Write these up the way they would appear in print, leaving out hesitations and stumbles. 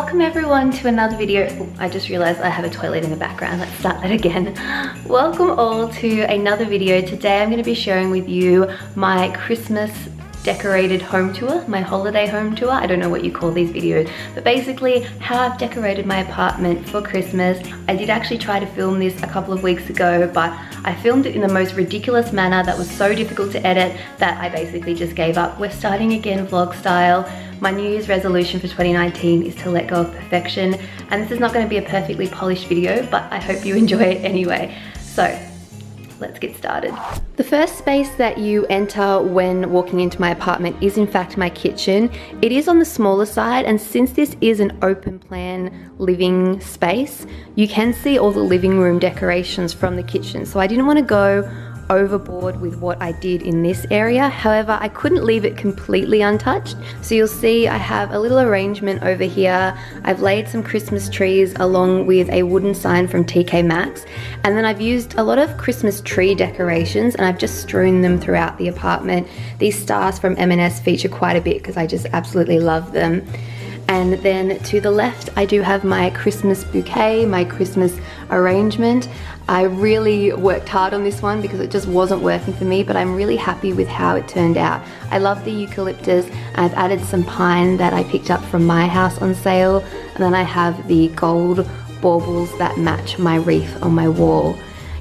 Welcome everyone to another video. Oh, I just realized I have a toilet in the background. Let's start that again. Welcome all to another video. Today I'm going to be sharing with you my Christmas decorated home tour, my holiday home tour. I don't know what you call these videos, but basically how I've decorated my apartment for Christmas. I did actually try to film this a couple of weeks ago, but I filmed it in the most ridiculous manner that was so difficult to edit that I basically just gave up. We're starting again vlog style. My New Year's resolution for 2019 is to let go of perfection, and this is not going to be a perfectly polished video, but I hope you enjoy it anyway. So let's get started. The first space that you enter when walking into my apartment is in fact my kitchen. It is on the smaller side, and since this is an open plan living space, you can see all the living room decorations from the kitchen. So I didn't want to go overboard with what I did in this area. However, I couldn't leave it completely untouched. So you'll see I have a little arrangement over here. I've laid some Christmas trees along with a wooden sign from TK Maxx. And then I've used a lot of Christmas tree decorations and I've just strewn them throughout the apartment. These stars from M&S feature quite a bit because I just absolutely love them. And then to the left, I do have my Christmas bouquet, my Christmas arrangement. I really worked hard on this one because it just wasn't working for me, but I'm really happy with how it turned out. I love the eucalyptus. I've added some pine that I picked up from my house on sale. And then I have the gold baubles that match my wreath on my wall.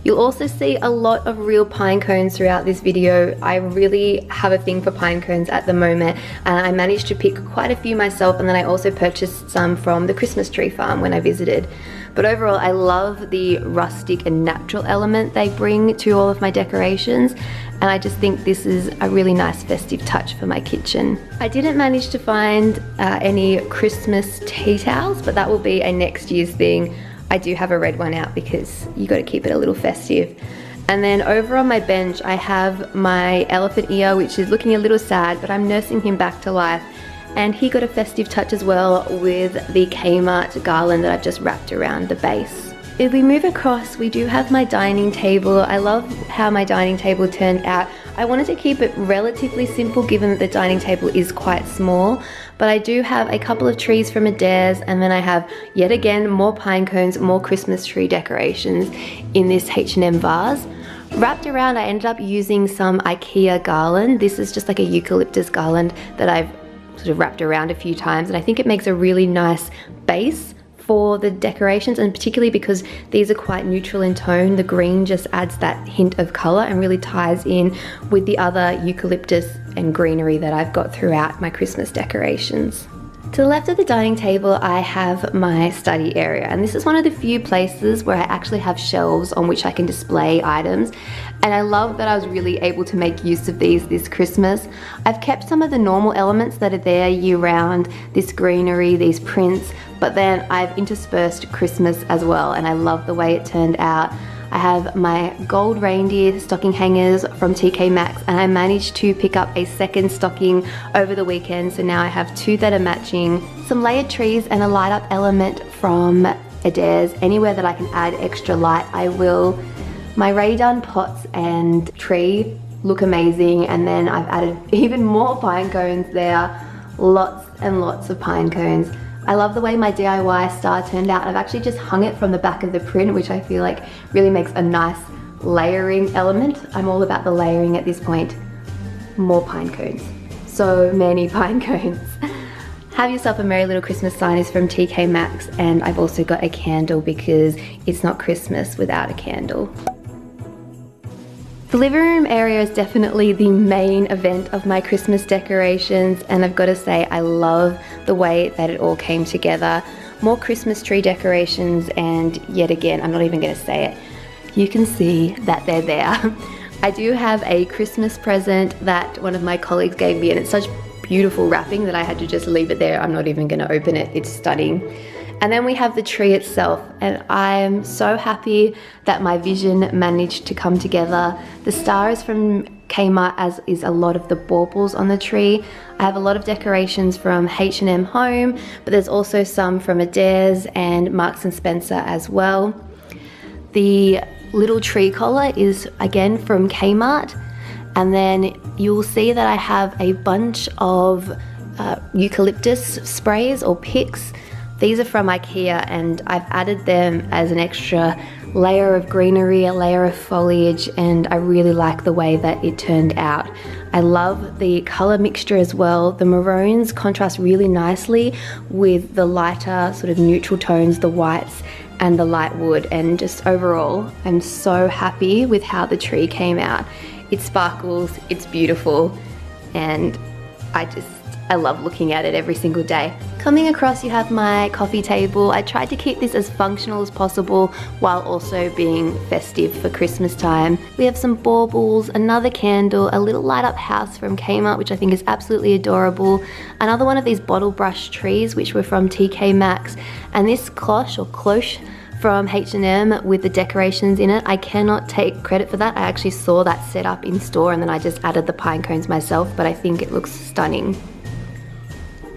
You'll also see a lot of real pine cones throughout this video. I really have a thing for pine cones at the moment, and I managed to pick quite a few myself, and then I also purchased some from the Christmas tree farm when I visited. But overall, I love the rustic and natural element they bring to all of my decorations, and I just think this is a really nice festive touch for my kitchen. I didn't manage to find any Christmas tea towels, but that will be a next year's thing. I do have a red one out because you got to keep it a little festive. And then over on my bench I have my elephant ear, which is looking a little sad, but I'm nursing him back to life. And he got a festive touch as well with the Kmart garland that I've just wrapped around the base. If we move across, we do have my dining table. I love how my dining table turned out. I wanted to keep it relatively simple given that the dining table is quite small, but I do have a couple of trees from Annear's, and then I have yet again more pine cones, more Christmas tree decorations in this H&M vase. Wrapped around, I ended up using some IKEA garland. This is just like a eucalyptus garland that I've sort of wrapped around a few times, and I think it makes a really nice base for the decorations, and particularly because these are quite neutral in tone, the green just adds that hint of color and really ties in with the other eucalyptus and greenery that I've got throughout my Christmas decorations. To the left of the dining table, I have my study area, and this is one of the few places where I actually have shelves on which I can display items, and I love that I was really able to make use of these this Christmas. I've kept some of the normal elements that are there year round, this greenery, these prints, but then I've interspersed Christmas as well, and I love the way it turned out. I have my gold reindeer stocking hangers from TK Maxx, and I managed to pick up a second stocking over the weekend, so now I have two that are matching. Some layered trees and a light up element from Annear's. Anywhere that I can add extra light, I will. My Raydon pots and tree look amazing, and then I've added even more pine cones there. Lots and lots of pine cones. I love the way my DIY star turned out. I've actually just hung it from the back of the print, which I feel like really makes a nice layering element. I'm all about the layering at this point. More pine cones. So many pine cones. Have yourself a merry little Christmas sign is from TK Maxx, and I've also got a candle because it's not Christmas without a candle. The living room area is definitely the main event of my Christmas decorations, and I've got to say I love the way that it all came together. More Christmas tree decorations, and yet again, I'm not even going to say it, you can see that they're there. I do have a Christmas present that one of my colleagues gave me, and it's such beautiful wrapping that I had to just leave it there. I'm not even going to open it, it's stunning. And then we have the tree itself, and I am so happy that my vision managed to come together. The star is from Kmart, as is a lot of the baubles on the tree. I have a lot of decorations from H&M Home, but there's also some from Annear's and Marks & Spencer as well. The little tree collar is again from Kmart, and then you'll see that I have a bunch of eucalyptus sprays or picks These are from IKEA and I've added them as an extra layer of greenery, a layer of foliage, and I really like the way that it turned out. I love the color mixture as well. The maroons contrast really nicely with the lighter sort of neutral tones, the whites and the light wood, and just overall I'm so happy with how the tree came out. It sparkles, it's beautiful, and I love looking at it every single day. Coming across, you have my coffee table. I tried to keep this as functional as possible while also being festive for Christmas time. We have some baubles, another candle, a little light up house from Kmart, which I think is absolutely adorable. Another one of these bottle brush trees, which were from TK Maxx, and this cloche or cloche from H&M with the decorations in it. I cannot take credit for that. I actually saw that set up in store and then I just added the pine cones myself, but I think it looks stunning.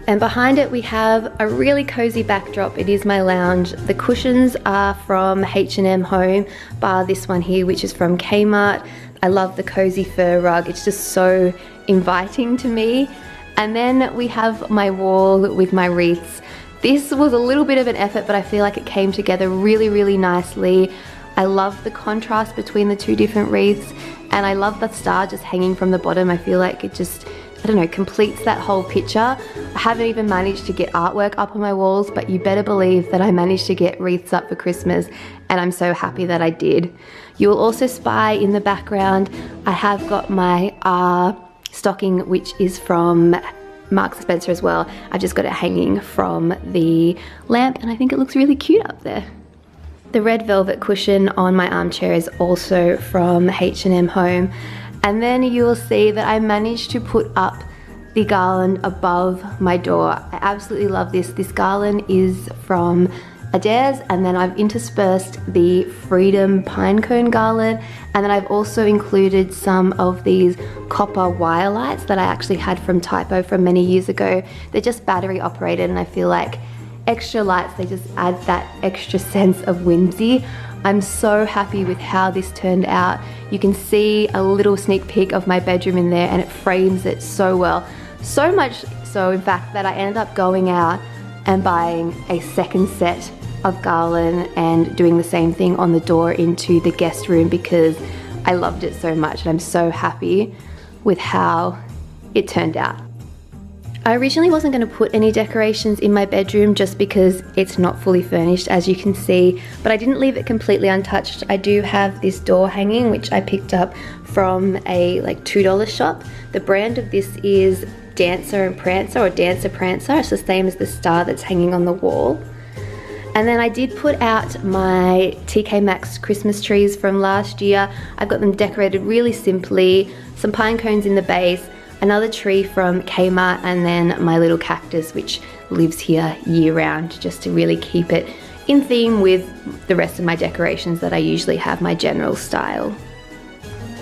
And behind it we have a really cozy backdrop. It is my lounge. The cushions are from H&M Home, bar this one here, which is from Kmart. I love the cozy fur rug. It's just so inviting to me. And then we have my wall with my wreaths. This was a little bit of an effort, but I feel like it came together really, really nicely. I love the contrast between the two different wreaths, and I love the star just hanging from the bottom. I feel like it just, I don't know, completes that whole picture. I haven't even managed to get artwork up on my walls, but you better believe that I managed to get wreaths up for Christmas, and I'm so happy that I did. You will also spy in the background, I have got my stocking, which is from Marks & Spencer as well. I've just got it hanging from the lamp, and I think it looks really cute up there. The red velvet cushion on my armchair is also from H&M Home. And then you will see that I managed to put up the garland above my door. I absolutely love this. This garland is from Adairs, and then I've interspersed the Freedom pine cone garland, and then I've also included some of these copper wire lights that I actually had from Typo from many years ago. They're just battery operated, and I feel like extra lights, they just add that extra sense of whimsy. I'm so happy with how this turned out. You can see a little sneak peek of my bedroom in there, and it frames it so well. So much so, in fact, that I ended up going out and buying a second set of garland and doing the same thing on the door into the guest room because I loved it so much, and I'm so happy with how it turned out. I originally wasn't going to put any decorations in my bedroom just because it's not fully furnished, as you can see, but I didn't leave it completely untouched. I do have this door hanging, which I picked up from a $2 shop. The brand of this is Dancer and Prancer, or Dancer Prancer. It's the same as the star that's hanging on the wall. And then I did put out my TK Maxx Christmas trees from last year. I've got them decorated really simply, some pine cones in the base, another tree from Kmart, and then my little cactus, which lives here year round, just to really keep it in theme with the rest of my decorations that I usually have, my general style.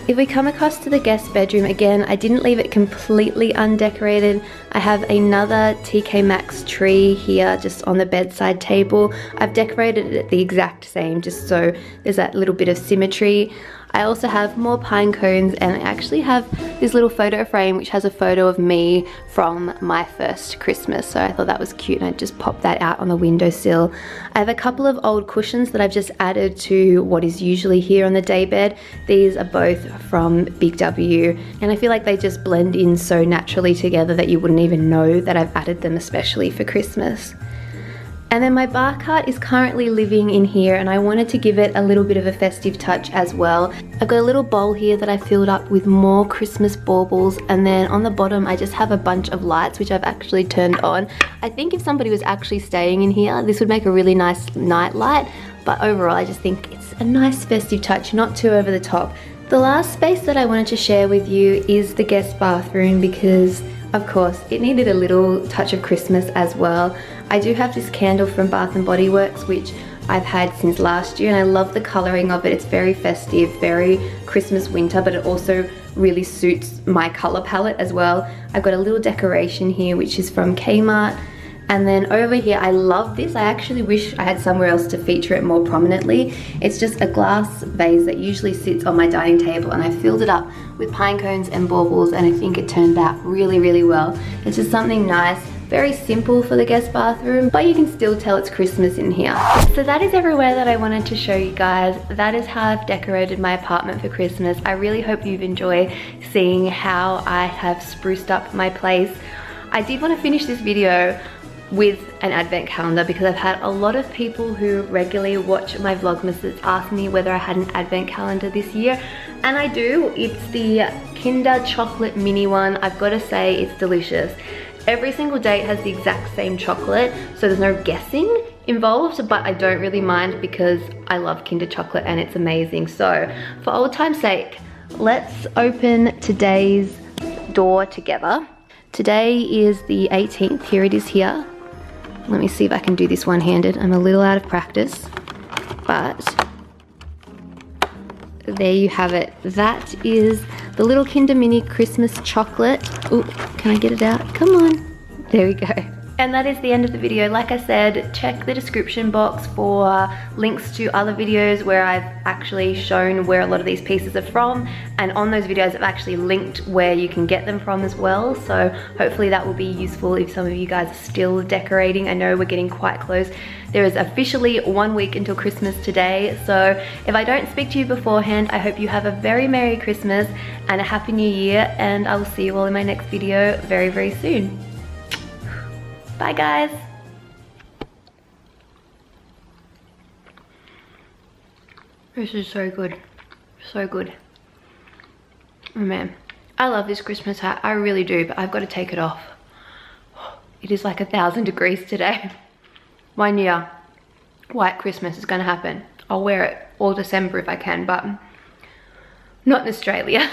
If we come across to the guest bedroom, again, I didn't leave it completely undecorated. I have another TK Maxx tree here just on the bedside table. I've decorated it the exact same, just so there's that little bit of symmetry. I also have more pine cones, and I actually have this little photo frame which has a photo of me from my first Christmas, so I thought that was cute and I just popped that out on the windowsill. I have a couple of old cushions that I've just added to what is usually here on the daybed. These are both from Big W, and I feel like they just blend in so naturally together that you wouldn't even know that I've added them especially for Christmas. And then my bar cart is currently living in here, and I wanted to give it a little bit of a festive touch as well. I've got a little bowl here that I filled up with more Christmas baubles, and then on the bottom I just have a bunch of lights which I've actually turned on. I think if somebody was actually staying in here, this would make a really nice night light, but overall I just think it's a nice festive touch, not too over the top. The last space that I wanted to share with you is the guest bathroom, because of course it needed a little touch of Christmas as well. I do have this candle from Bath & Body Works which I've had since last year, and I love the colouring of it. It's very festive, very Christmas winter, but it also really suits my colour palette as well. I've got a little decoration here which is from Kmart, and then over here I love this. I actually wish I had somewhere else to feature it more prominently. It's just a glass vase that usually sits on my dining table, and I filled it up with pine cones and baubles, and I think it turned out really, really well. It's just something nice, Very simple for the guest bathroom, but you can still tell it's Christmas in here. So that is everywhere that I wanted to show you guys. That is how I've decorated my apartment for Christmas. I really hope you've enjoyed seeing how I have spruced up my place. I did want to finish this video with an advent calendar because I've had a lot of people who regularly watch my Vlogmases ask me whether I had an advent calendar this year, and I do. It's the Kinder chocolate mini one. I've got to say it's delicious. Every single date has the exact same chocolate, so there's no guessing involved, but I don't really mind because I love Kinder chocolate and it's amazing. So for old time's sake, let's open today's door together. Today is the 18th, here it is here. Let me see if I can do this one-handed. I'm a little out of practice, but there you have it. That is the little Kinder Mini Christmas chocolate. Oh, can I get it out? Come on. There we go. And that is the end of the video. Like I said, check the description box for links to other videos where I've actually shown where a lot of these pieces are from. And on those videos, I've actually linked where you can get them from as well. So hopefully that will be useful if some of you guys are still decorating. I know we're getting quite close. There is officially 1 week until Christmas today. So if I don't speak to you beforehand, I hope you have a very Merry Christmas and a Happy New Year. And I will see you all in my next video very, very soon. Bye guys. This is so good. So good. Oh man. I love this Christmas hat. I really do, but I've got to take it off. It is like 1,000 degrees today. 1 year. White Christmas is going to happen. I'll wear it all December if I can, but not in Australia.